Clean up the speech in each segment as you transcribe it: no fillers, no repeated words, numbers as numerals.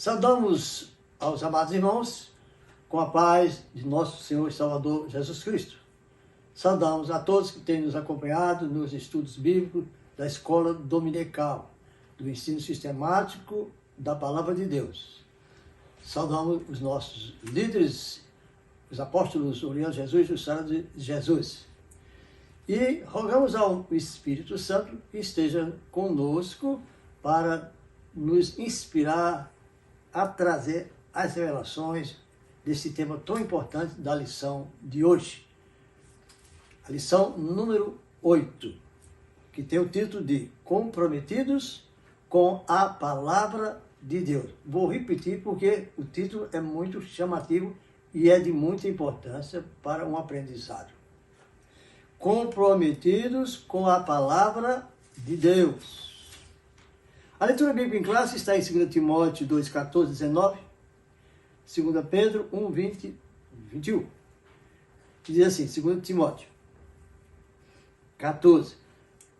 Saudamos aos amados irmãos com a paz de nosso Senhor e Salvador Jesus Cristo. Saudamos a todos que têm nos acompanhado nos estudos bíblicos da Escola Dominical, do ensino sistemático da Palavra de Deus. Saudamos os nossos líderes, os apóstolos Oriano Jesus e o Sara de Jesus. E rogamos ao Espírito Santo que esteja conosco para nos inspirar a trazer as revelações desse tema tão importante da lição de hoje. A lição número 8, que tem o título de Comprometidos com a Palavra de Deus. Vou repetir porque o título é muito chamativo e é de muita importância para um aprendizado. Comprometidos com a Palavra de Deus. A leitura bíblica em classe está em 2 Timóteo 2, 14, 19, 2 Pedro 1, 20, 21. Que diz assim, 2 Timóteo 14.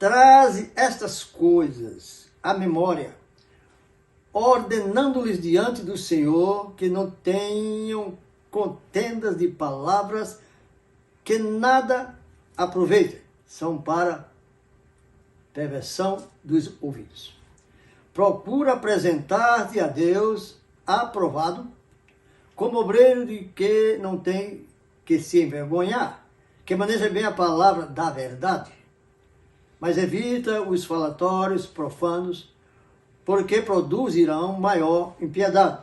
Traze estas coisas à memória, ordenando-lhes diante do Senhor que não tenham contendas de palavras que nada aproveitem, são para perversão dos ouvidos. Procura apresentar-te a Deus aprovado, como obreiro de que não tem que se envergonhar, que maneja bem a palavra da verdade, mas evita os falatórios profanos, porque produzirão maior impiedade.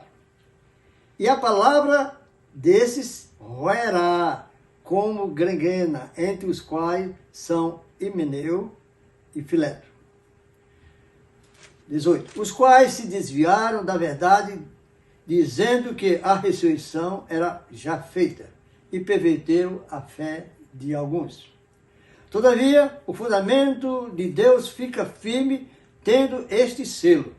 E a palavra desses roerá como gangrena, entre os quais são Himeneu e Fileto. 18. Os quais se desviaram da verdade, dizendo que a ressurreição era já feita, e perverteram a fé de alguns. Todavia, o fundamento de Deus fica firme, tendo este selo.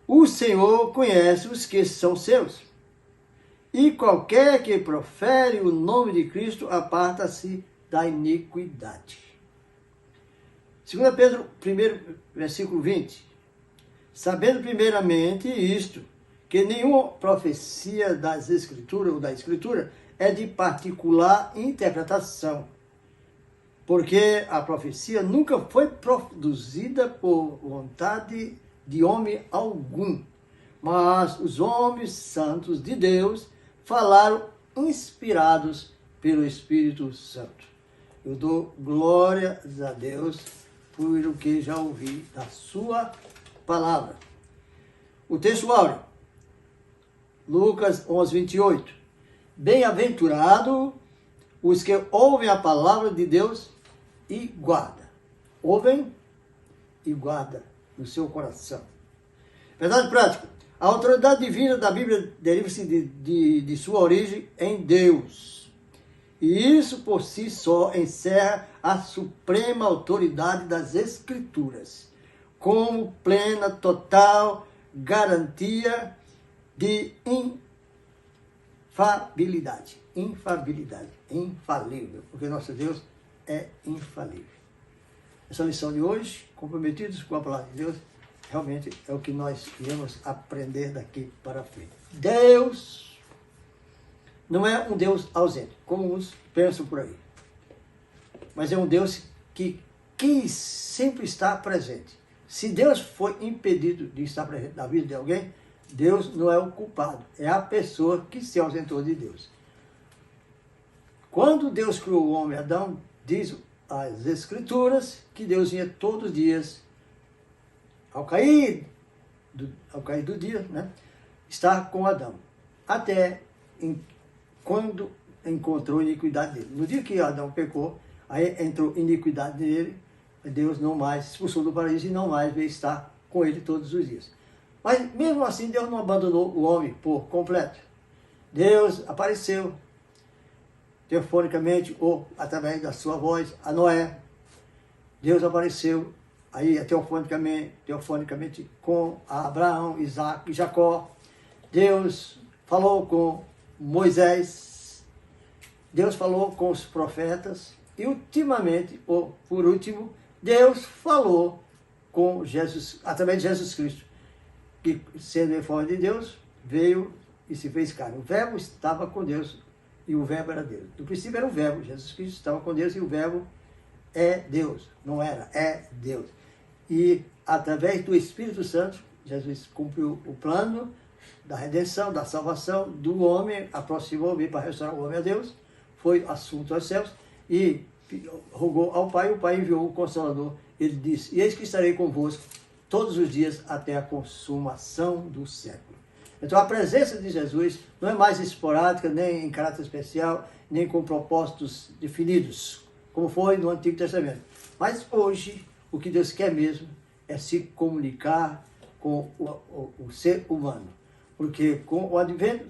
O Senhor conhece os que são seus, e qualquer que profere o nome de Cristo aparta-se da iniquidade. 2 Pedro 1, versículo 20. Sabendo primeiramente isto, que nenhuma profecia das Escrituras ou da Escritura é de particular interpretação, porque a profecia nunca foi produzida por vontade de homem algum, mas os homens santos de Deus falaram inspirados pelo Espírito Santo. Eu dou glórias a Deus por o que já ouvi da sua palavra. O texto áureo, Lucas 11, 28. Bem-aventurado os que ouvem a palavra de Deus e guardam. Ouvem e guardam no seu coração. Verdade prática. A autoridade divina da Bíblia deriva-se de sua origem em Deus. E isso por si só encerra a suprema autoridade das Escrituras, como plena, total garantia de infalibilidade. Infalibilidade, infalível, porque nosso Deus é infalível. Essa lição de hoje, comprometidos com a palavra de Deus, realmente é o que nós iremos aprender daqui para frente. Deus não é um Deus ausente, como uns pensam por aí, mas é um Deus que sempre está presente. Se Deus foi impedido de estar presente na vida de alguém, Deus não é o culpado, é a pessoa que se ausentou de Deus. Quando Deus criou o homem Adão, diz as Escrituras que Deus vinha todos os dias, ao cair do dia, né, estar com Adão, até quando encontrou iniquidade dele. No dia que Adão pecou, aí entrou iniquidade nele, Deus não mais expulsou do paraíso e não mais veio estar com ele todos os dias. Mas mesmo assim, Deus não abandonou o homem por completo. Deus apareceu telefonicamente ou através da sua voz a Noé. Deus apareceu aí telefonicamente com Abraão, Isaac e Jacó. Deus falou com Moisés. Deus falou com os profetas. E ultimamente, ou por último, Deus falou com Jesus, através de Jesus Cristo. que, sendo em forma de Deus, veio e se fez carne. O verbo estava com Deus e o verbo era Deus. No princípio era o verbo, Jesus Cristo estava com Deus e o verbo é Deus. Não era, é Deus. E através do Espírito Santo, Jesus cumpriu o plano da redenção, da salvação do homem, aproximou o homem para restaurar o homem a Deus, foi assunto aos céus e rogou ao Pai, o Pai enviou o Consolador. Ele disse, e eis que estarei convosco todos os dias até a consumação do século. Então a presença de Jesus não é mais esporádica, nem em caráter especial, nem com propósitos definidos, como foi no Antigo Testamento. Mas hoje, o que Deus quer mesmo é se comunicar com o ser humano. Porque com o advento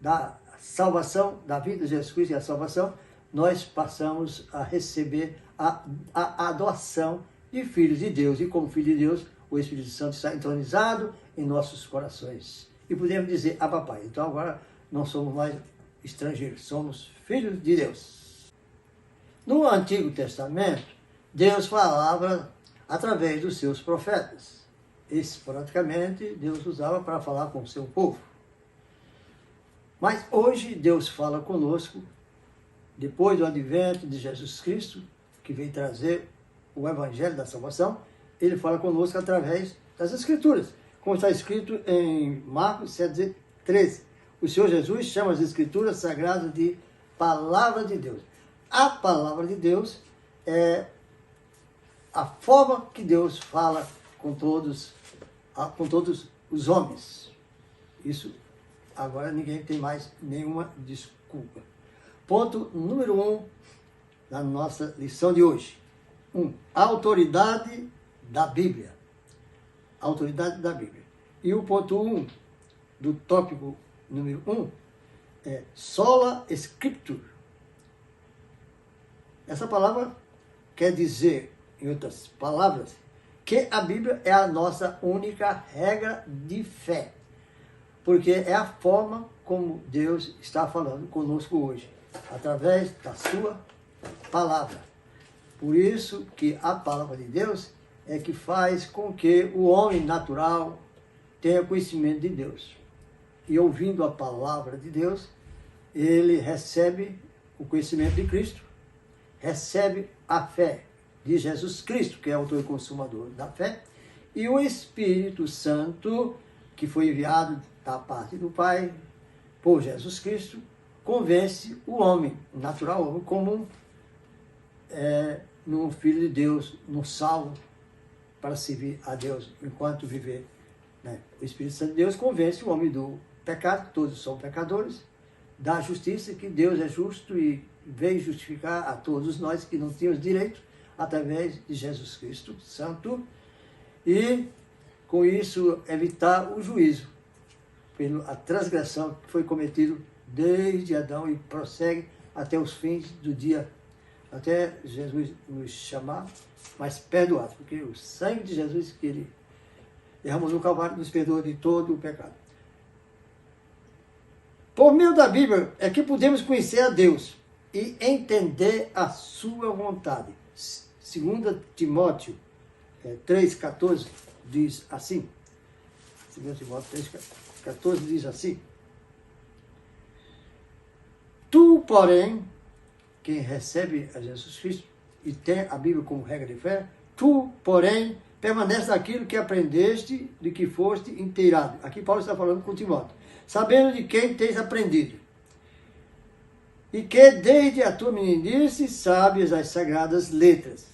da salvação, da vida de Jesus Cristo e a salvação, nós passamos a receber a adoção de filhos de Deus. E como filho de Deus, o Espírito Santo está entronizado em nossos corações. E podemos dizer, Papai. Então agora não somos mais estrangeiros, somos filhos de Deus. No Antigo Testamento, Deus falava através dos seus profetas. Esporadicamente, Deus usava para falar com o seu povo. Mas hoje Deus fala conosco, depois do advento de Jesus Cristo, que veio trazer o Evangelho da salvação, ele fala conosco através das Escrituras, como está escrito em Marcos 7:13. O Senhor Jesus chama as Escrituras Sagradas de Palavra de Deus. A Palavra de Deus é a forma que Deus fala com todos os homens. Isso, agora ninguém tem mais nenhuma desculpa. Ponto número 1 da nossa lição de hoje. A autoridade da Bíblia. A autoridade da Bíblia. E o ponto 1 do tópico número 1 é sola scriptura. Essa palavra quer dizer, em outras palavras, que a Bíblia é a nossa única regra de fé. Porque é a forma como Deus está falando conosco hoje, através da sua palavra. Por isso que a palavra de Deus é que faz com que o homem natural tenha conhecimento de Deus. E ouvindo a palavra de Deus, ele recebe o conhecimento de Cristo, recebe a fé de Jesus Cristo, que é o autor e consumador da fé, e o Espírito Santo, que foi enviado da parte do Pai por Jesus Cristo, convence o homem natural, o homem comum, num filho de Deus, num salvo, para servir a Deus enquanto viver. O Espírito Santo de Deus convence o homem do pecado, todos são pecadores, da justiça, que Deus é justo e veio justificar a todos nós que não tínhamos direito, através de Jesus Cristo Santo, e com isso evitar o juízo pela transgressão que foi cometido desde Adão e prossegue até os fins do dia, até Jesus nos chamar, mas perdoados, porque o sangue de Jesus que ele derramou no Calvário nos perdoa de todo o pecado. Por meio da Bíblia é que podemos conhecer a Deus e entender a sua vontade. 2 Timóteo 3,14 diz assim. 2 Timóteo 3,14 diz assim. Tu, porém, quem recebe a Jesus Cristo e tem a Bíblia como regra de fé, tu, porém, permanece naquilo que aprendeste, de que foste inteirado. Aqui Paulo está falando com Timóteo. Sabendo de quem tens aprendido. E que desde a tua meninice sabes as sagradas letras,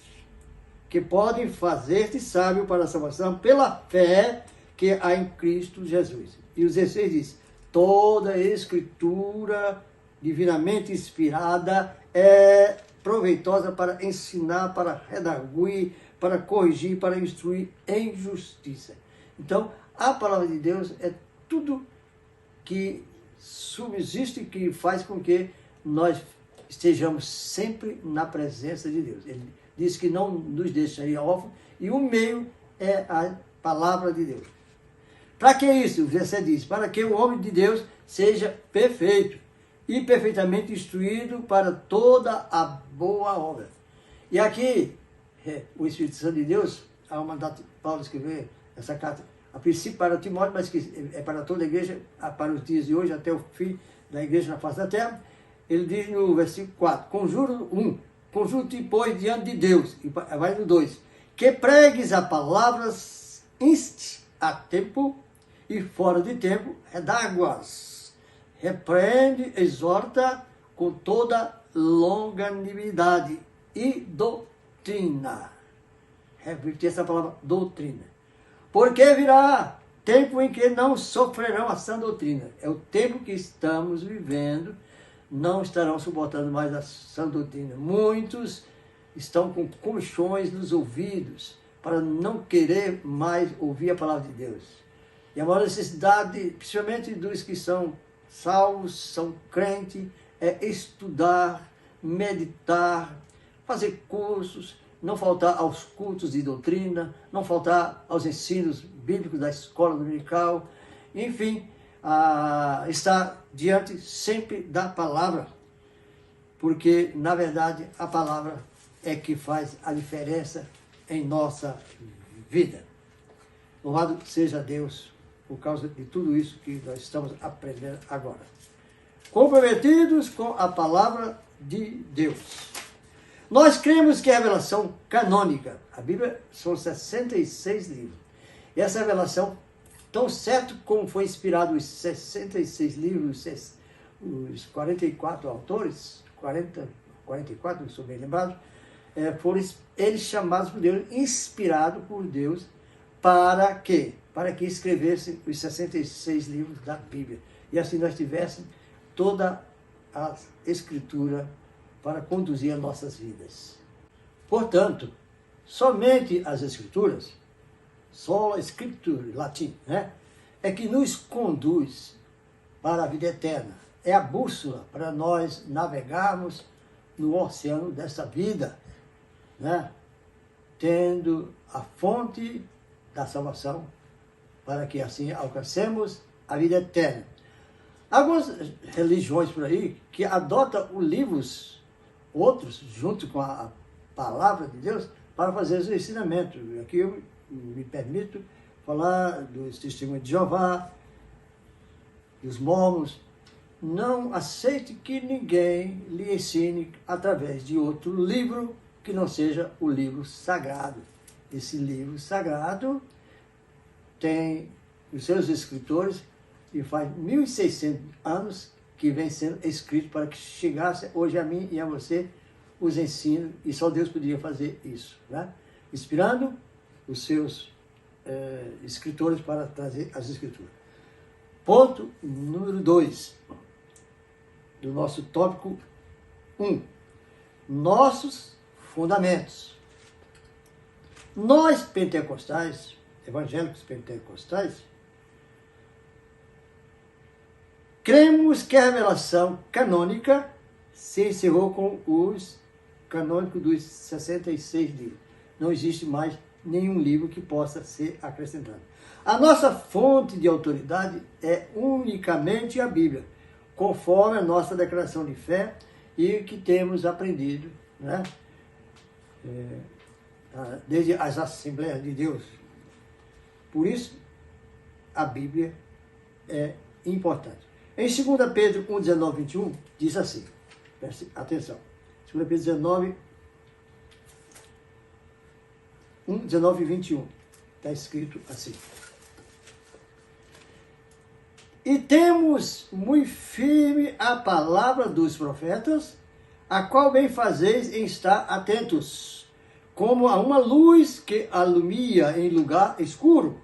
que podem fazer-te sábio para a salvação pela fé que há em Cristo Jesus. E o 16 diz, toda a escritura divinamente inspirada é proveitosa para ensinar, para redarguir, para corrigir, para instruir em justiça. Então, a palavra de Deus é tudo que subsiste, que faz com que nós estejamos sempre na presença de Deus. Ele diz que não nos deixaria órfãos, e o meio é a palavra de Deus. Para que isso? O verso diz, para que o homem de Deus seja perfeito e perfeitamente instruído para toda a boa obra. E aqui, o Espírito Santo de Deus, ao mandar Paulo escrever essa carta a princípio para Timóteo, mas que é para toda a igreja, para os dias de hoje, até o fim da igreja na face da terra. Ele diz no versículo 4, conjuro-te, pois, diante de Deus, e vai no 2, que pregues a palavras a tempo e fora de tempo, redáguas, repreende, exorta com toda longanimidade e doutrina. Repetir essa palavra, doutrina. Porque virá tempo em que não sofrerão a sã doutrina. É o tempo que estamos vivendo, não estarão suportando mais a sã doutrina. Muitos estão com comichões nos ouvidos para não querer mais ouvir a palavra de Deus. E a maior necessidade, principalmente dos que são salvos, são crentes, é estudar, meditar, fazer cursos, não faltar aos cultos de doutrina, não faltar aos ensinos bíblicos da escola dominical, enfim, estar diante sempre da palavra, porque, na verdade, a palavra é que faz a diferença em nossa vida. Louvado seja Deus por causa de tudo isso que nós estamos aprendendo agora. Comprometidos com a palavra de Deus. Nós cremos que a revelação canônica, a Bíblia são 66 livros. E essa revelação, tão certo como foi inspirado os 66 livros, os 44 autores, 44, não sou bem lembrado, foram eles chamados por Deus, inspirados por Deus, para quê? Para que escrevessem os 66 livros da Bíblia. E assim nós tivéssemos toda a Escritura para conduzir as nossas vidas. Portanto, somente as Escrituras, sola Scriptura, latim, é que nos conduz para a vida eterna. É a bússola para nós navegarmos no oceano dessa vida, tendo a fonte da salvação, para que assim alcancemos a vida eterna. Algumas religiões por aí que adotam os livros, outros, junto com a palavra de Deus, para fazer os ensinamentos. Aqui eu me permito falar dos testemunhos de Jeová, dos mormons. Não aceite que ninguém lhe ensine através de outro livro que não seja o livro sagrado. Esse livro sagrado tem os seus escritores e faz 1.600 anos que vem sendo escrito para que chegasse hoje a mim e a você os ensinos, e só Deus podia fazer isso, inspirando os seus escritores para trazer as escrituras. Ponto número 2 do nosso tópico 1. Nossos fundamentos. Nós, pentecostais, evangélicos pentecostais, cremos que a revelação canônica se encerrou com os canônicos dos 66 livros. Não existe mais nenhum livro que possa ser acrescentado. A nossa fonte de autoridade é unicamente a Bíblia, conforme a nossa declaração de fé e o que temos aprendido, desde as Assembleias de Deus. Por isso, a Bíblia é importante. Em 2 Pedro 1, 19, 21, diz assim, preste atenção, 2 Pedro 19, 1, 19 e 21, está escrito assim. E temos muito firme a palavra dos profetas, a qual bem fazeis em estar atentos, como a uma luz que alumia em lugar escuro,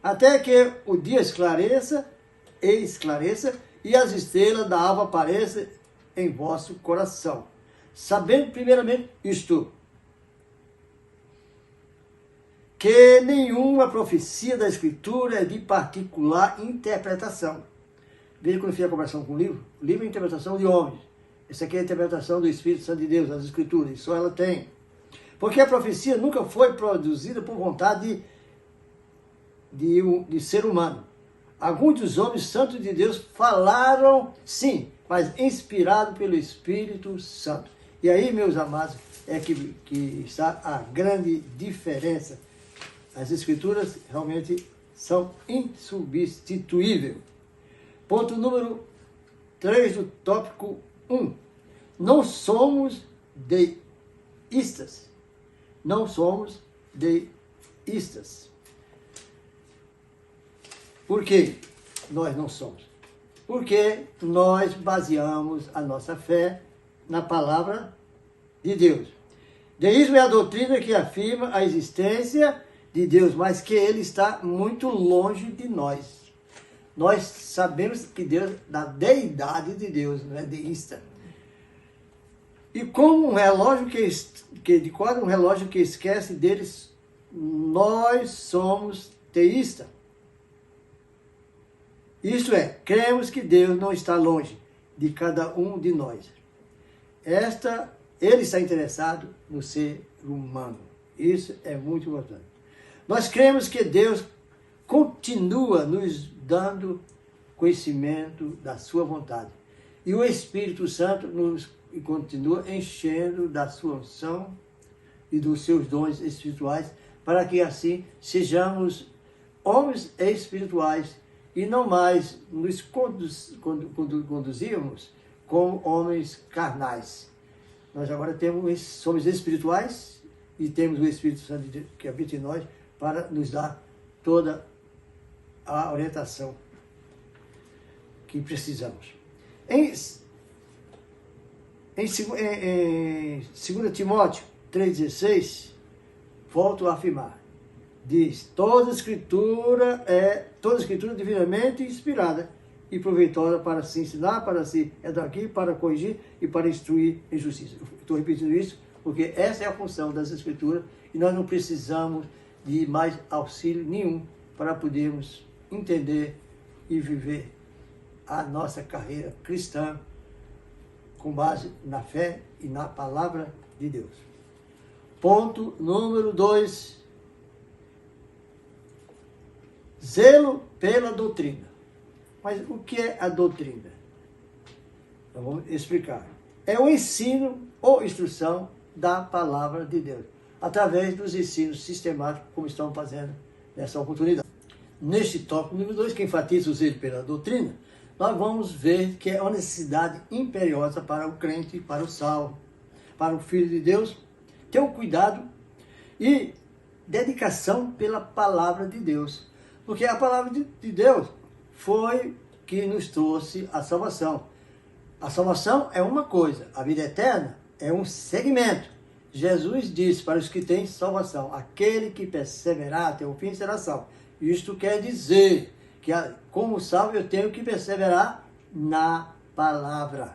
até que o dia esclareça e as estrelas da alva apareçam em vosso coração. Sabendo primeiramente isto, que nenhuma profecia da Escritura é de particular interpretação. Veja quando fiz a comparação com o livro é a interpretação de homens. Essa aqui é a interpretação do Espírito Santo de Deus, das Escrituras, e só ela tem. Porque a profecia nunca foi produzida por vontade de ser humano. Alguns dos homens santos de Deus falaram, sim, mas inspirado pelo Espírito Santo. E aí, meus amados, é que está a grande diferença. As Escrituras realmente são insubstituíveis. Ponto número 3 do tópico 1. Não somos deístas. Não somos deístas. Por que nós não somos? Porque nós baseamos a nossa fé na palavra de Deus. Deísmo é a doutrina que afirma a existência de Deus, mas que ele está muito longe de nós. Nós sabemos que Deus, da deidade de Deus, não é deísta. E como um relógio um relógio que esquece deles, nós somos teístas. Isto é, cremos que Deus não está longe de cada um de nós. Ele está interessado no ser humano. Isso é muito importante. Nós cremos que Deus continua nos dando conhecimento da sua vontade. E o Espírito Santo nos continua enchendo da sua unção e dos seus dons espirituais, para que assim sejamos homens espirituais e não mais nos conduzirmos como homens carnais. Nós agora somos espirituais e temos o Espírito Santo que habita em nós para nos dar toda a orientação que precisamos. Em 2 Timóteo 3,16, volto a afirmar, diz, toda escritura divinamente inspirada e proveitosa para se ensinar, para se educar, para corrigir e para instruir em justiça. Estou repetindo isso porque essa é a função das escrituras e nós não precisamos de mais auxílio nenhum para podermos entender e viver a nossa carreira cristã com base na fé e na palavra de Deus. Ponto número 2. Zelo pela doutrina. Mas o que é a doutrina? Então vamos explicar. É o ensino ou instrução da palavra de Deus, através dos ensinos sistemáticos, como estamos fazendo nessa oportunidade. Neste tópico número 2, que enfatiza o zelo pela doutrina, nós vamos ver que é uma necessidade imperiosa para o crente, para o salvo, para o Filho de Deus, ter o cuidado e dedicação pela palavra de Deus. Porque a palavra de Deus foi que nos trouxe a salvação. A salvação é uma coisa, a vida eterna é um segmento. Jesus disse para os que têm salvação, aquele que perseverar até o fim será salvo. Isto quer dizer que, como salvo, eu tenho que perseverar na palavra.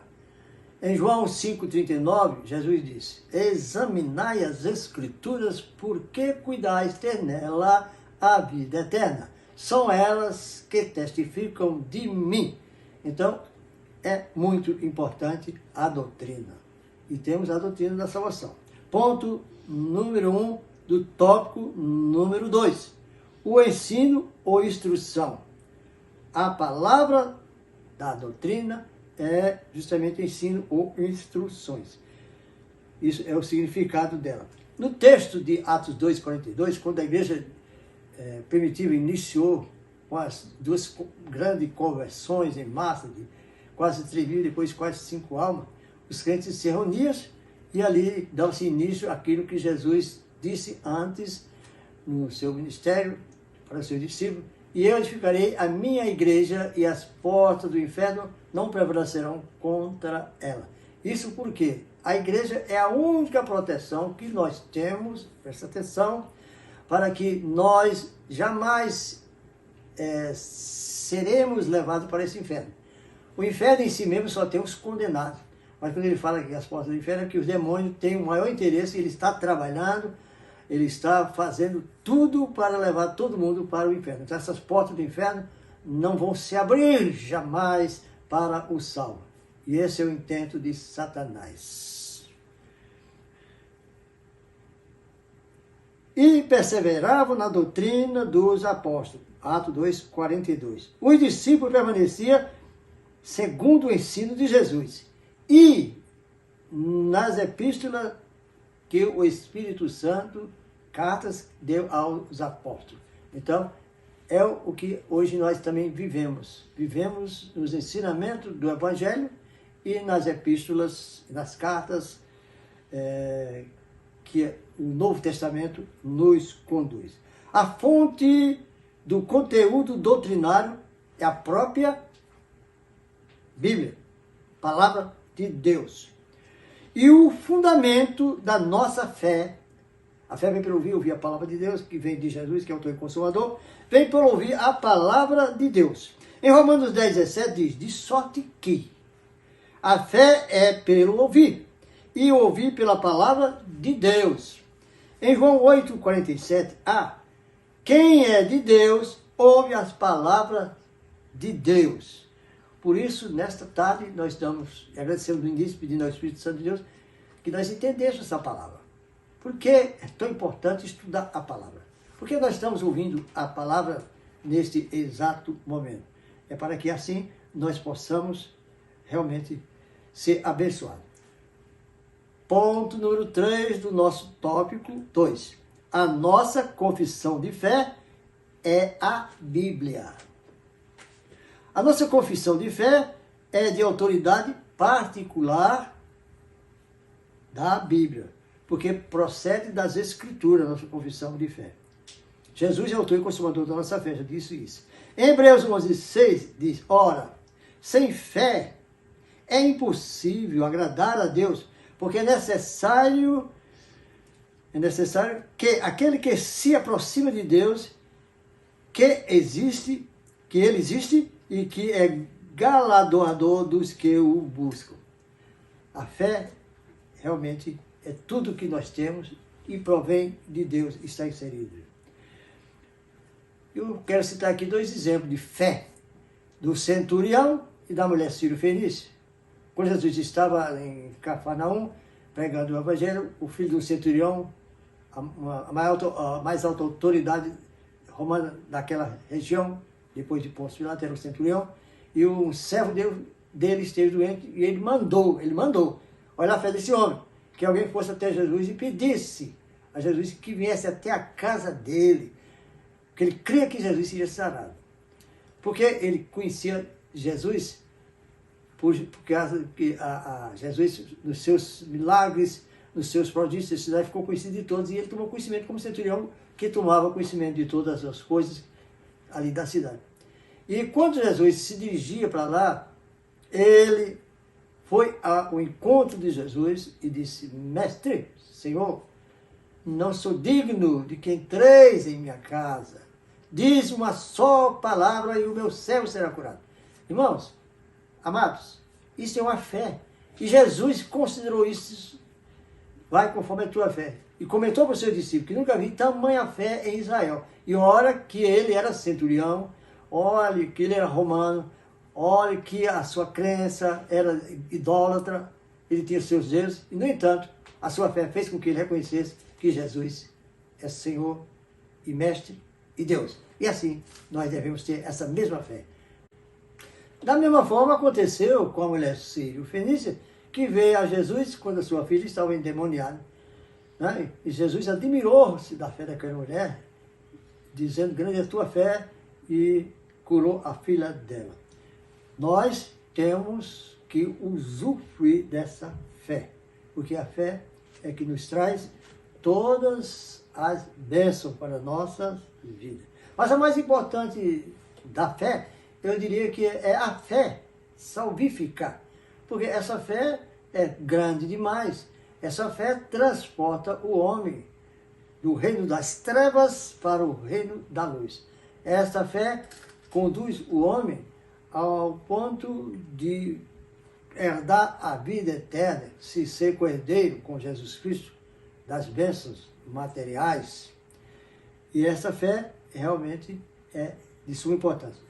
Em João 5,39, Jesus disse, examinai as Escrituras, porque cuidais ter nela a vida eterna. São elas que testificam de mim. Então, é muito importante a doutrina. E temos a doutrina da salvação. Ponto número 1 do tópico número 2. O ensino ou instrução. A palavra da doutrina é justamente ensino ou instruções. Isso é o significado dela. No texto de Atos 2,42, quando a igreja primitiva iniciou com as duas grandes conversões em massa, de quase 3 mil, depois quase 5 almas, os crentes se reuniam e ali dava-se início àquilo que Jesus disse antes no seu ministério para os seus discípulos, e eu edificarei a minha igreja e as portas do inferno não prevalecerão contra ela. Isso porque a igreja é a única proteção que nós temos, presta atenção, para que nós jamais seremos levados para esse inferno. O inferno em si mesmo só tem os condenados. Mas quando ele fala que as portas do inferno, é que os demônios têm o maior interesse, ele está trabalhando, ele está fazendo tudo para levar todo mundo para o inferno. Então essas portas do inferno não vão se abrir jamais para o salvo. E esse é o intento de Satanás. E perseveravam na doutrina dos apóstolos. Atos 2,42. Os discípulos permaneciam segundo o ensino de Jesus. E nas epístolas que o Espírito Santo, cartas, deu aos apóstolos. Então, é o que hoje nós também vivemos. Vivemos nos ensinamentos do Evangelho e nas epístolas, nas cartas que o Novo Testamento nos conduz. A fonte do conteúdo doutrinário é a própria Bíblia, Palavra de Deus. E o fundamento da nossa fé, a fé vem pelo ouvir a Palavra de Deus, que vem de Jesus, que é o autor e consumador, vem pelo ouvir a Palavra de Deus. Em Romanos 10, 17 diz, de sorte que a fé é pelo ouvir, e ouvir pela Palavra de Deus. Em João 8, 47, quem é de Deus, ouve as palavras de Deus. Por isso, nesta tarde, nós estamos agradecendo no início, pedindo ao Espírito Santo de Deus, que nós entendêssemos essa palavra. Por que é tão importante estudar a palavra? Porque nós estamos ouvindo a palavra neste exato momento. É para que assim nós possamos realmente ser abençoados. Ponto número 3 do nosso tópico 2. A nossa confissão de fé é a Bíblia. A nossa confissão de fé é de autoridade particular da Bíblia, porque procede das Escrituras, a nossa confissão de fé. Jesus é autor e consumador da nossa fé, já disse isso. Em Hebreus 11, 6 diz, ora, sem fé é impossível agradar a Deus, porque é necessário que aquele que se aproxima de Deus, que ele existe e que é galardoador dos que o buscam. A fé realmente é tudo que nós temos e provém de Deus, está inserido. Eu quero citar aqui 2 exemplos de fé, do centurião e da mulher Sírio-Fenícia. Quando Jesus estava em Cafarnaum, pregando o Evangelho, o filho do centurião, a mais alta autoridade romana daquela região, depois de Pôncio Pilatos, era o centurião, e um servo dele esteve doente, e ele mandou, olha a fé desse homem, que alguém fosse até Jesus e pedisse a Jesus que viesse até a casa dele, porque ele cria que Jesus seria sarado. Porque ele conhecia Jesus, porque Jesus, nos seus milagres, nos seus prodígios, a cidade ficou conhecida de todos, e ele tomou conhecimento como centurião, que tomava conhecimento de todas as coisas ali da cidade. E quando Jesus se dirigia para lá, ele foi ao encontro de Jesus e disse, mestre, Senhor, não sou digno de que entreis em minha casa. Diz uma só palavra e o meu servo será curado. Irmãos, amados, isso é uma fé. E Jesus considerou isso, vai conforme a tua fé. E comentou para o seu discípulo que nunca vi tamanha fé em Israel. E olha que ele era centurião, olha que ele era romano, olha que a sua crença era idólatra, ele tinha seus deuses, e no entanto, a sua fé fez com que ele reconhecesse que Jesus é Senhor e Mestre e Deus. E assim, nós devemos ter essa mesma fé. Da mesma forma, aconteceu com a mulher Sírio-Fenícia, que veio a Jesus quando a sua filha estava endemoniada. Né? E Jesus admirou-se da fé daquela mulher, dizendo, grande é a tua fé, e curou a filha dela. Nós temos que usufruir dessa fé, porque a fé é que nos traz todas as bênçãos para a nossa vida. Mas a mais importante da fé, eu diria que é a fé salvífica, porque essa fé é grande demais. Essa fé transporta o homem do reino das trevas para o reino da luz. Essa fé conduz o homem ao ponto de herdar a vida eterna, se ser coerdeiro com Jesus Cristo, das bênçãos materiais. E essa fé realmente é de suma importância.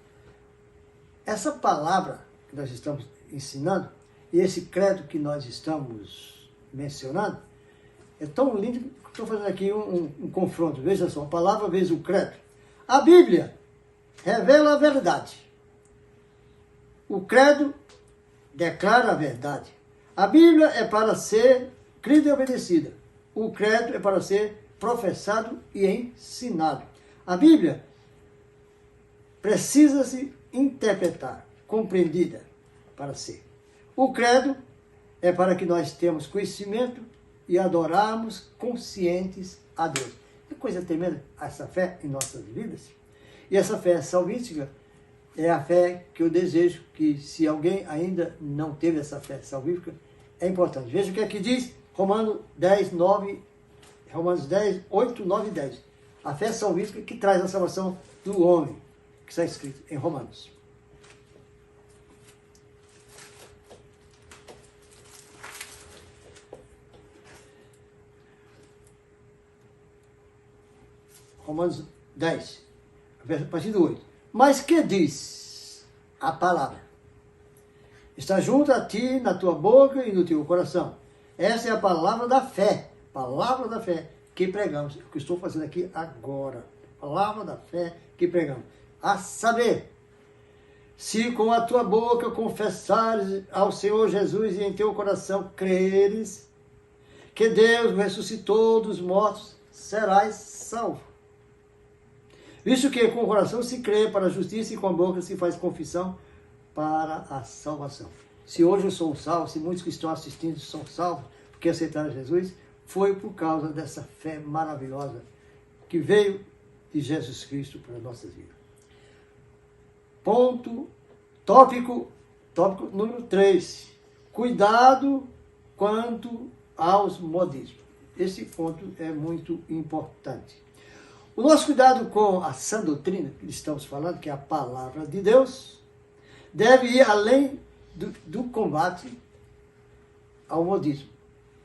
Essa palavra que nós estamos ensinando, e esse credo que nós estamos mencionando, é tão lindo que estou fazendo aqui um confronto. Veja só, a palavra vezes o credo. A Bíblia revela a verdade. O credo declara a verdade. A Bíblia é para ser crida e obedecida. O credo é para ser professado e ensinado. A Bíblia precisa-se interpretar, compreendida para ser. O credo é para que nós tenhamos conhecimento e adorarmos conscientes a Deus. Que coisa tremenda essa fé em nossas vidas. E essa fé salvífica é a fé que eu desejo que, se alguém ainda não teve essa fé salvífica, é importante. Veja o que é que diz Romanos 10, 8, 9 e 10. A fé salvífica que traz a salvação do homem, que está escrito em Romanos. Romanos 10, a partir do 8. Mas que diz a palavra? Está junto a ti, na tua boca e no teu coração. Essa é a palavra da fé que pregamos. O que estou fazendo aqui agora. Palavra da fé que pregamos. A saber, se com a tua boca confessares ao Senhor Jesus e em teu coração creres que Deus ressuscitou dos mortos, serás salvo. Visto que com o coração se crê para a justiça e com a boca se faz confissão para a salvação. Se hoje eu sou salvo, se muitos que estão assistindo são salvos, porque aceitaram Jesus, foi por causa dessa fé maravilhosa que veio de Jesus Cristo para as nossas vidas. Tópico número 3. Cuidado quanto aos modismos. Esse ponto é muito importante. O nosso cuidado com a sã doutrina, que estamos falando, que é a palavra de Deus, deve ir além do combate ao modismo.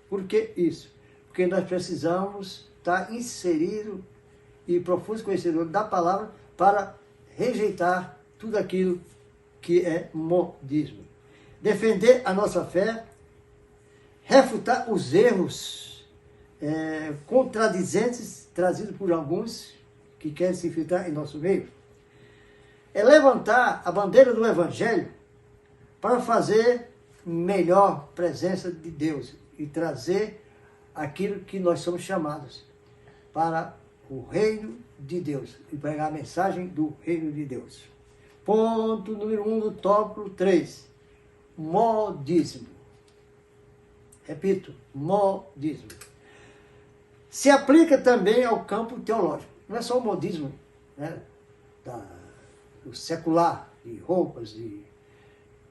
Por que isso? Porque nós precisamos estar inseridos e profundos conhecedores da palavra para rejeitar tudo aquilo que é modismo. Defender a nossa fé, refutar os erros contradizentes trazidos por alguns que querem se infiltrar em nosso meio. É levantar a bandeira do Evangelho para fazer melhor presença de Deus e trazer aquilo que nós somos chamados para o reino de Deus e pregar a mensagem do reino de Deus. Ponto número 1 do tópico 3. Modismo. Repito, modismo. Se aplica também ao campo teológico. Não é só o modismo, né, do secular, de roupas, de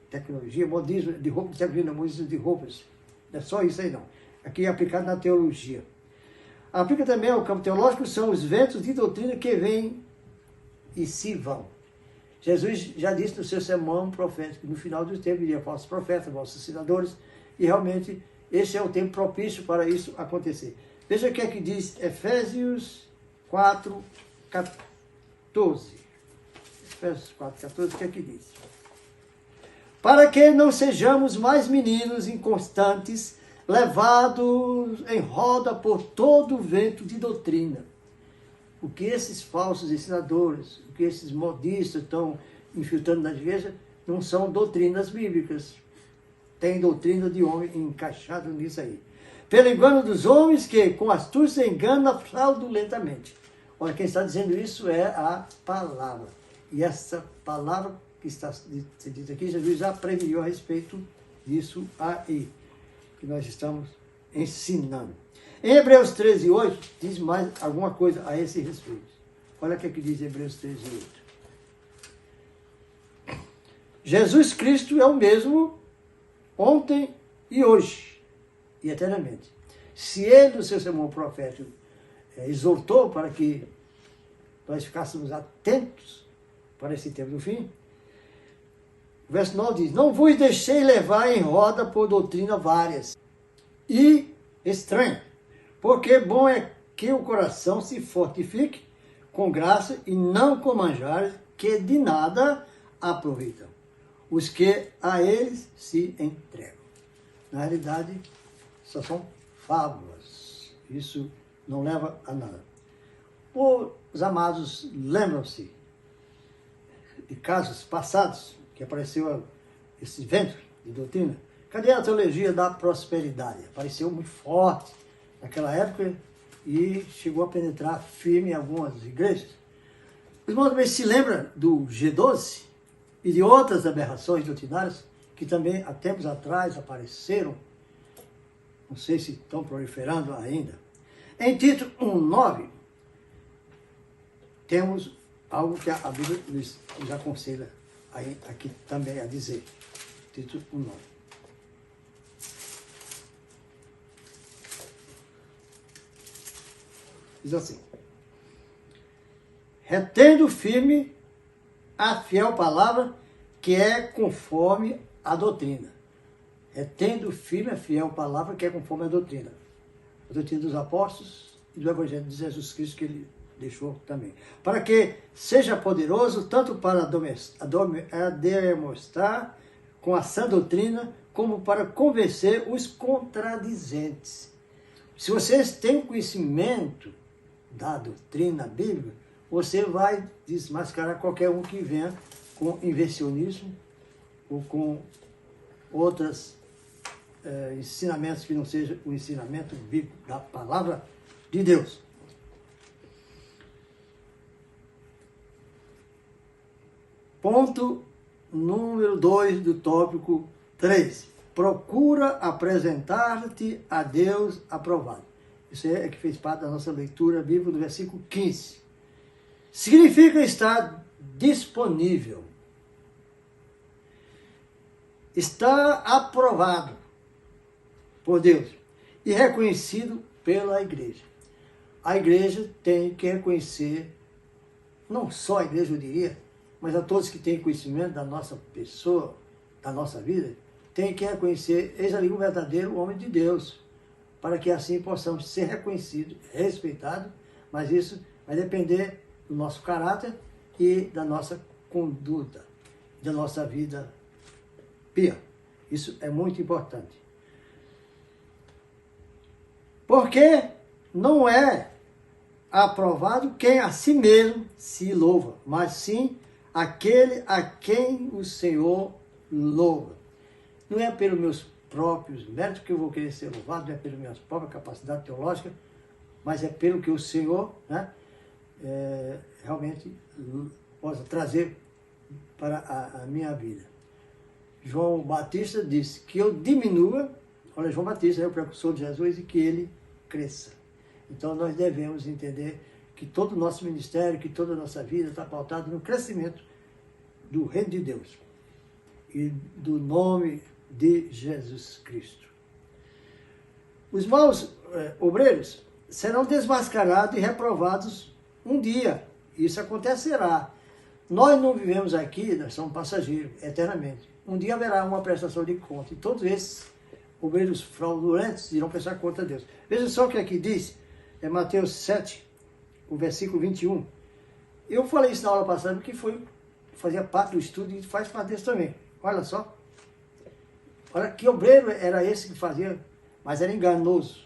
tecnologia, modismo de roupas, de tecnologia, modismo de roupas. Não é só isso aí não. Aqui é aplicado na teologia. Aplica também ao campo teológico, são os ventos de doutrina que vêm e se vão. Jesus já disse no seu sermão profético que no final dos tempos viria falsos profetas, falsos ensinadores, e realmente esse é o tempo propício para isso acontecer. Veja o que é que diz Efésios 4, 14. Efésios 4, 14, o que é que diz? Para que não sejamos mais meninos inconstantes, levados em roda por todo o vento de doutrina. O que esses falsos ensinadores, o que esses modistas estão infiltrando na igreja, não são doutrinas bíblicas. Tem doutrina de homem encaixado nisso aí. Pelo engano dos homens que, com astúcia, enganam fraudulentamente. Olha, quem está dizendo isso é a palavra. E essa palavra que está dita aqui, Jesus já previu a respeito disso aí, que nós estamos ensinando. Em Hebreus 13, 8, diz mais alguma coisa a esse respeito. Olha o que diz Hebreus 13, 8. Jesus Cristo é o mesmo ontem e hoje, e eternamente. Se ele, no seu sermão profético, exortou para que nós ficássemos atentos para esse tempo do fim, o verso 9 diz: não vos deixei levar em roda por doutrina várias e estranha, porque bom é que o coração se fortifique com graça e não com manjares que de nada aproveitam os que a eles se entregam. Na realidade, só são fábulas. Isso não leva a nada. Os amados lembram-se de casos passados que apareceu esse vento de doutrina. Cadê a teologia da prosperidade? Apareceu muito forte naquela época e chegou a penetrar firme em algumas igrejas. Os irmãos também se lembram do G12 e de outras aberrações doutrinárias que também há tempos atrás apareceram, não sei se estão proliferando ainda. Em Tito 1:9, temos algo que a Bíblia nos aconselha aqui também a dizer. Tito 1:9. Diz assim: retendo firme a fiel palavra que é conforme a doutrina. Retendo firme a fiel palavra que é conforme a doutrina. A doutrina dos apóstolos e do Evangelho de Jesus Cristo que ele deixou também. Para que seja poderoso tanto para demonstrar com a sã doutrina, como para convencer os contradizentes. Se vocês têm conhecimento da doutrina bíblica, você vai desmascarar qualquer um que venha com invencionismo ou com outros ensinamentos que não seja o ensinamento bíblico da palavra de Deus. Ponto número 2 do tópico 3. Procura apresentar-te a Deus aprovado. Isso é que fez parte da nossa leitura bíblica do versículo 15. Significa estar disponível. Está aprovado por Deus e reconhecido pela igreja. A igreja tem que reconhecer, não só a igreja, eu diria, mas a todos que têm conhecimento da nossa pessoa, da nossa vida, tem que reconhecer, eis ali o verdadeiro homem de Deus, para que assim possamos ser reconhecidos, respeitados, mas isso vai depender do nosso caráter e da nossa conduta, da nossa vida pia. Isso é muito importante. Porque não é aprovado quem a si mesmo se louva, mas sim aquele a quem o Senhor louva. Não é pelos meus próprios méritos que eu vou querer ser louvado, não é pelas minhas próprias capacidades teológicas, mas é pelo que o Senhor, né, realmente possa trazer para a minha vida. João Batista disse que eu diminua, olha, João Batista é o precursor de Jesus, e que ele cresça. Então nós devemos entender que todo o nosso ministério, que toda a nossa vida está pautada no crescimento do reino de Deus e do nome de Jesus Cristo. Os maus obreiros serão desmascarados e reprovados um dia. Isso acontecerá. Nós não vivemos aqui, nós somos passageiros, eternamente. Um dia haverá uma prestação de conta. E todos esses obreiros fraudulentos irão prestar conta a Deus. Veja só o que aqui diz, é Mateus 7, o versículo 21. Eu falei isso na aula passada, porque fazia parte do estudo e faz parte desse também. Olha só. Olha que obreiro era esse que fazia, mas era enganoso.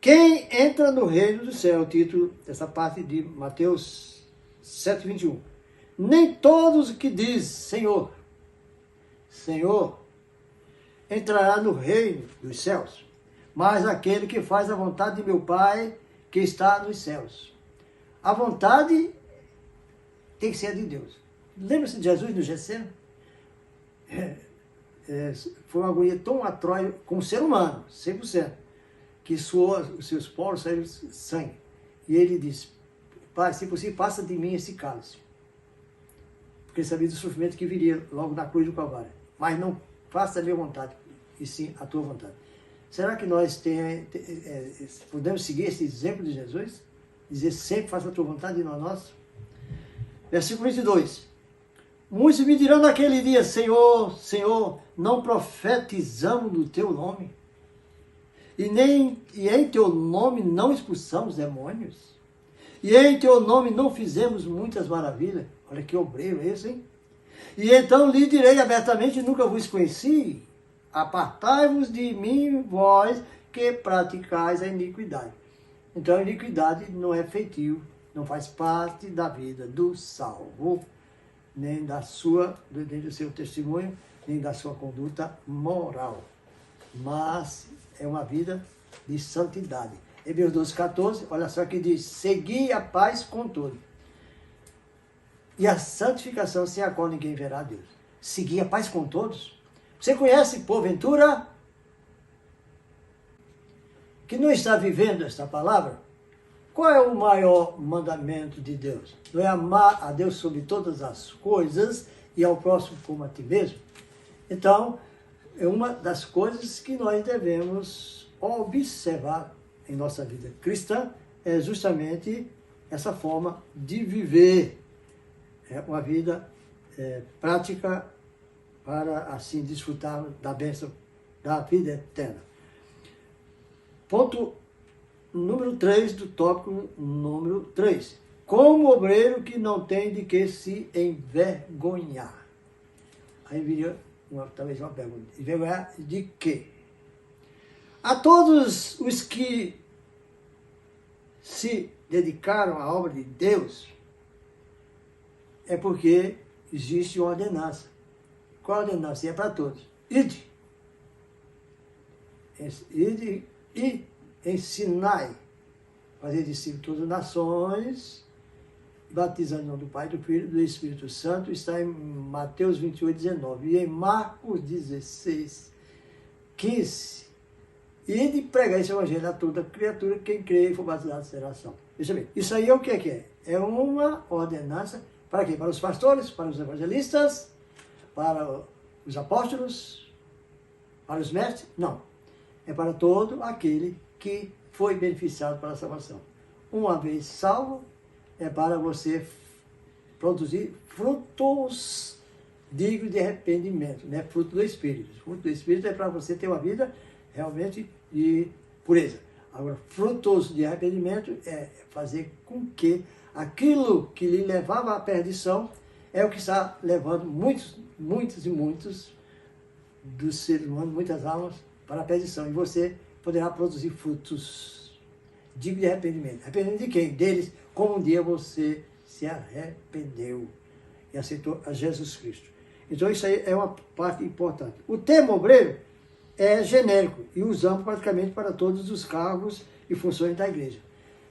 Quem entra no reino do céu, o título dessa parte de Mateus 7, 21. Nem todos que diz Senhor, Senhor, entrará no reino dos céus, mas aquele que faz a vontade de meu Pai que está nos céus. A vontade tem que ser a de Deus. Lembra-se de Jesus no Getsemane? Foi uma agonia tão atroz com o ser humano, 100%, que suou os seus poros, saiu sangue. E ele disse, Pai, se possível, passa de mim esse cálice. Porque ele sabia do sofrimento que viria logo na cruz do Calvário. Mas não faça a minha vontade, e sim a tua vontade. Será que nós podemos seguir esse exemplo de Jesus? Dizer sempre, faça a tua vontade e não a nossa? Versículo 22. Muitos me dirão naquele dia, Senhor, Senhor, não profetizamos no teu nome? E em teu nome não expulsamos demônios? E em teu nome não fizemos muitas maravilhas? Olha que obreiro esse, hein? E então lhe direi abertamente, nunca vos conheci. Apartai-vos de mim, vós que praticais a iniquidade. Então a iniquidade não é feitio, não faz parte da vida do salvo, nem do seu testemunho, nem da sua conduta moral. Mas é uma vida de santidade. Hebreus 12, 14, olha só que diz, segui a paz com todos. e a santificação sem a qual ninguém verá a Deus. Seguir a paz com todos. Você conhece, porventura, que não está vivendo esta palavra? Qual é o maior mandamento de Deus? Não é amar a Deus sobre todas as coisas e ao próximo como a ti mesmo? Então, é uma das coisas que nós devemos observar em nossa vida cristã, é justamente essa forma de viver uma vida prática para assim desfrutar da bênção da vida eterna. Ponto número 3 do tópico número 3. Como obreiro que não tem de que se envergonhar. Aí viria talvez uma pergunta. Envergonhar de quê? A todos os que se dedicaram à obra de Deus, é porque existe uma ordenança. Qual a ordenança? É para todos. Ide. Ide e ensinai. Fazer discípulos de todas as nações, batizando em nome do Pai, do Filho e do Espírito Santo. Está em Mateus 28, 19. E em Marcos 16, 15. Ide pregar esse evangelho a toda criatura, quem crê e for batizado será salvo. Veja bem, isso aí é o que é? É uma ordenança para quê? Para os pastores, para os evangelistas, para os apóstolos, para os mestres? Não. É para todo aquele que foi beneficiado pela salvação. Uma vez salvo, é para você produzir frutos dignos de arrependimento, né? Fruto do Espírito. Fruto do Espírito é para você ter uma vida realmente de pureza. Agora, frutos de arrependimento é fazer com que aquilo que lhe levava à perdição é o que está levando muitos dos seres humanos, muitas almas, para a perdição. E você poderá produzir frutos dignos de arrependimento. Arrependimento de quem? Deles, como um dia você se arrependeu e aceitou a Jesus Cristo. Então isso aí é uma parte importante. O termo obreiro é genérico e usamos praticamente para todos os cargos e funções da igreja.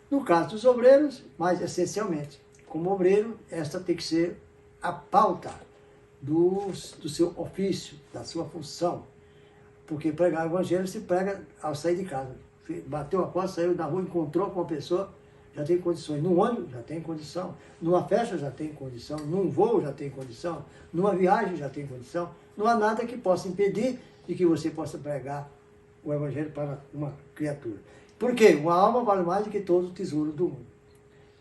No caso dos obreiros, mais essencialmente, como obreiro, esta tem que ser a pauta do seu ofício, da sua função. Porque pregar o evangelho se prega ao sair de casa. Bateu a porta, saiu da rua, encontrou com uma pessoa, já tem condições. No ônibus, já tem condição. Numa festa, já tem condição. Num voo, já tem condição. Numa viagem, já tem condição. Não há nada que possa impedir de que você possa pregar o evangelho para uma criatura. Por quê? Uma alma vale mais do que todo o tesouro do mundo.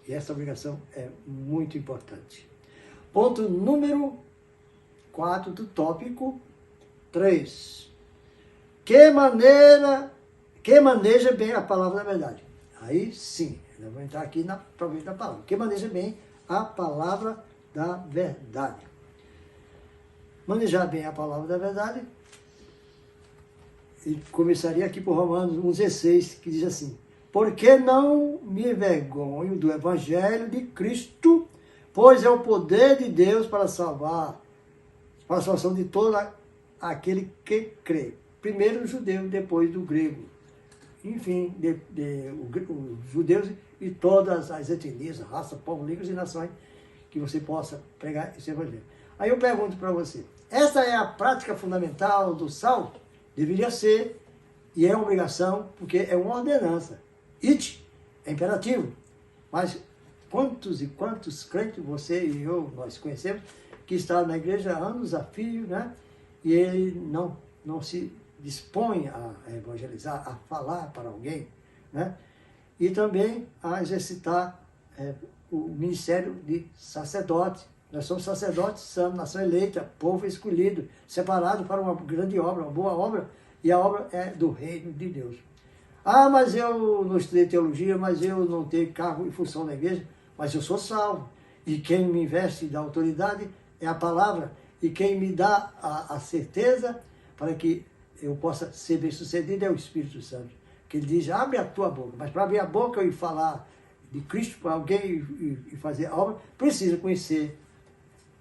E essa obrigação é muito importante. Ponto número 4 do tópico 3. Que maneja bem a palavra da verdade. Aí sim, eu vou entrar aqui na província da palavra. Que maneja bem a palavra da verdade. Manejar bem a palavra da verdade. E começaria aqui por Romanos 1,16, que diz assim: porque não me envergonho do evangelho de Cristo, pois é o poder de Deus para salvar, para a salvação de todo aquele que crê. Primeiro o judeu, depois do grego. Enfim, os judeus e todas as etnias, raças, povos, línguas e nações, que você possa pregar esse evangelho. Aí eu pergunto para você, essa é a prática fundamental do salvo? Deveria ser, e é uma obrigação, porque é uma ordenança. It é imperativo. Mas quantos e quantos crentes você e eu, nós conhecemos, que está na igreja há anos a fio, né? E ele não se dispõe a evangelizar, a falar para alguém, né? E também a exercitar o ministério de sacerdote. Nós somos sacerdotes, somos nação eleita, povo escolhido, separado para uma grande obra, uma boa obra, e a obra é do reino de Deus. Ah, mas eu não estudei teologia, mas eu não tenho cargo e função na igreja, mas eu sou salvo. E quem me investe da autoridade é a palavra, e quem me dá a certeza para que eu possa ser bem-sucedido é o Espírito Santo. Que ele diz, abre a tua boca, mas para abrir a boca e falar de Cristo para alguém e fazer a obra, precisa conhecer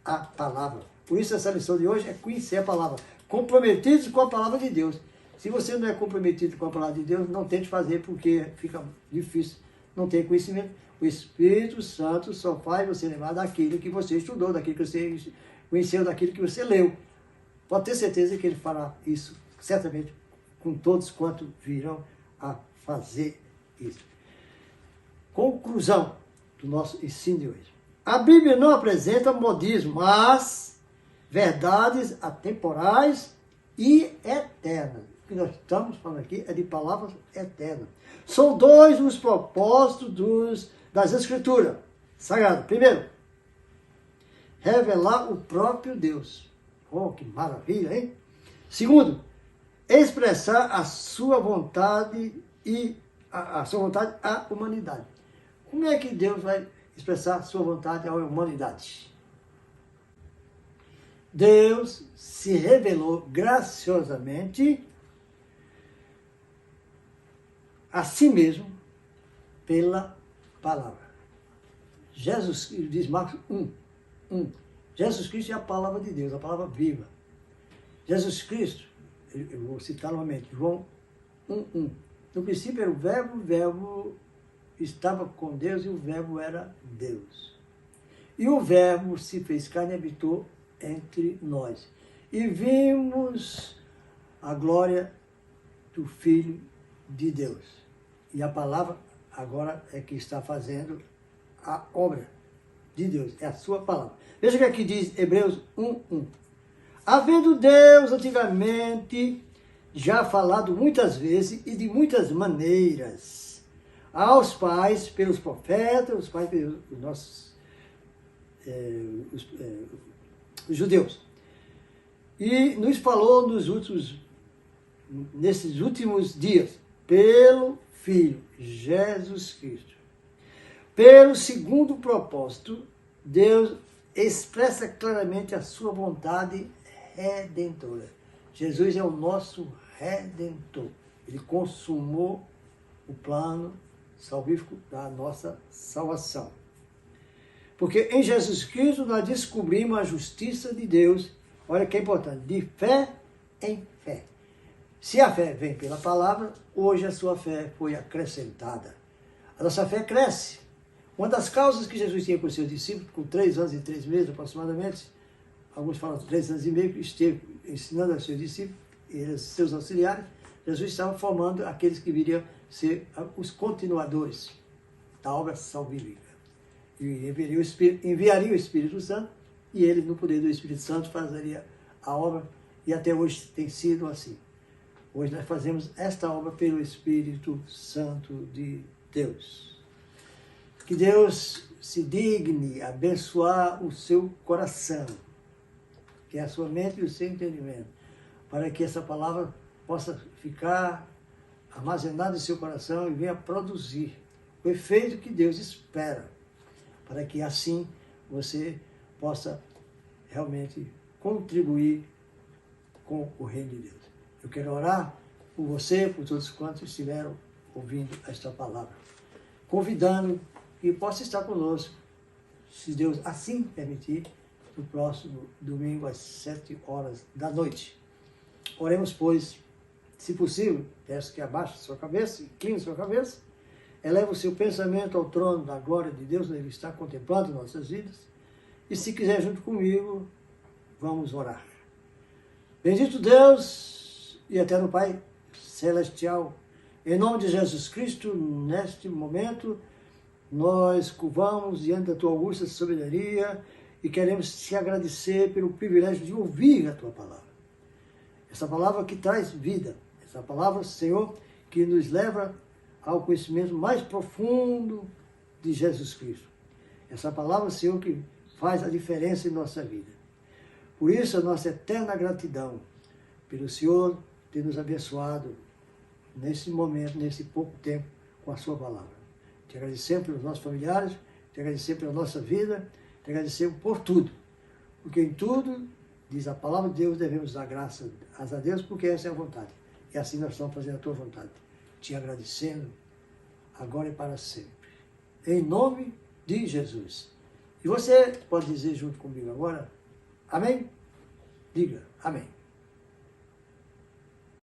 a palavra. Por isso essa lição de hoje é conhecer a palavra. Comprometidos com a palavra de Deus. Se você não é comprometido com a palavra de Deus, não tente fazer, porque fica difícil não tem conhecimento. O Espírito Santo só faz você lembrar daquilo que você estudou, daquilo que você conheceu, daquilo que você leu. Pode ter certeza que ele fará isso, certamente, com todos quanto virão a fazer isso. Conclusão do nosso ensino de hoje. A Bíblia não apresenta modismo, mas verdades atemporais e eternas. O que nós estamos falando aqui é de palavras eternas. São dois os propósitos das Escrituras Sagradas. Primeiro, revelar o próprio Deus. Oh, que maravilha, hein? Segundo, expressar a sua vontade e a sua vontade à humanidade. Como é que Deus vai expressar a sua vontade à humanidade? Deus se revelou graciosamente a si mesmo pela palavra. Jesus, diz Marcos 1. Jesus Cristo é a palavra de Deus, a palavra viva. Jesus Cristo, eu vou citar novamente, João 1. No princípio era o verbo estava com Deus e o verbo era Deus. E o verbo se fez carne e habitou entre nós. E vimos a glória do Filho de Deus. E a palavra agora é que está fazendo a obra de Deus, é a sua palavra. Veja o que aqui diz Hebreus 1. Havendo Deus antigamente já falado muitas vezes e de muitas maneiras aos pais pelos profetas, os pais pelos nossos os judeus. E nos falou nesses últimos dias, pelo Filho, Jesus Cristo. Pelo segundo propósito, Deus expressa claramente a sua vontade redentora. Jesus é o nosso Redentor. Ele consumou o plano salvífico da nossa salvação. Porque em Jesus Cristo nós descobrimos a justiça de Deus, olha que é importante, de fé em fé. Se a fé vem pela palavra, hoje a sua fé foi acrescentada. A nossa fé cresce. Uma das causas que Jesus tinha com os seus discípulos, com 3 anos e 3 meses aproximadamente, alguns falam 3 anos e meio, esteve ensinando aos seus discípulos, e seus auxiliares, Jesus estava formando aqueles que viriam ser os continuadores da obra salvífica. E enviaria o Espírito Santo, e ele, no poder do Espírito Santo, fazeria a obra, e até hoje tem sido assim. Hoje nós fazemos esta obra pelo Espírito Santo de Deus. Que Deus se digne abençoar o seu coração, que é a sua mente e o seu entendimento, para que essa palavra possa ficar armazenada em seu coração e venha produzir o efeito que Deus espera, para que assim você possa realmente contribuir com o reino de Deus. Eu quero orar por você, por todos quantos estiveram ouvindo esta palavra, convidando que possa estar conosco, se Deus assim permitir, no próximo domingo às 7 horas da noite. Oremos, pois, se possível, peço que abaixe sua cabeça, incline sua cabeça, eleve o seu pensamento ao trono da glória de Deus, onde Ele está contemplando nossas vidas, e se quiser junto comigo, vamos orar. Bendito Deus e eterno Pai celestial, em nome de Jesus Cristo, neste momento, nós curvamos diante da Tua augusta soberania e queremos te agradecer pelo privilégio de ouvir a Tua palavra. Essa palavra que traz vida, essa palavra, Senhor, que nos leva ao conhecimento mais profundo de Jesus Cristo. Essa palavra, Senhor, que faz a diferença em nossa vida. Por isso, a nossa eterna gratidão pelo Senhor ter nos abençoado nesse momento, nesse pouco tempo, com a sua palavra. Te agradecemos pelos nossos familiares, te agradecemos pela nossa vida, te agradecemos por tudo. Porque em tudo, diz a palavra de Deus, devemos dar graças a Deus, porque essa é a vontade. E assim nós estamos fazendo a tua vontade. Te agradecendo, agora e para sempre. Em nome de Jesus. E você pode dizer junto comigo agora, amém? Diga, amém.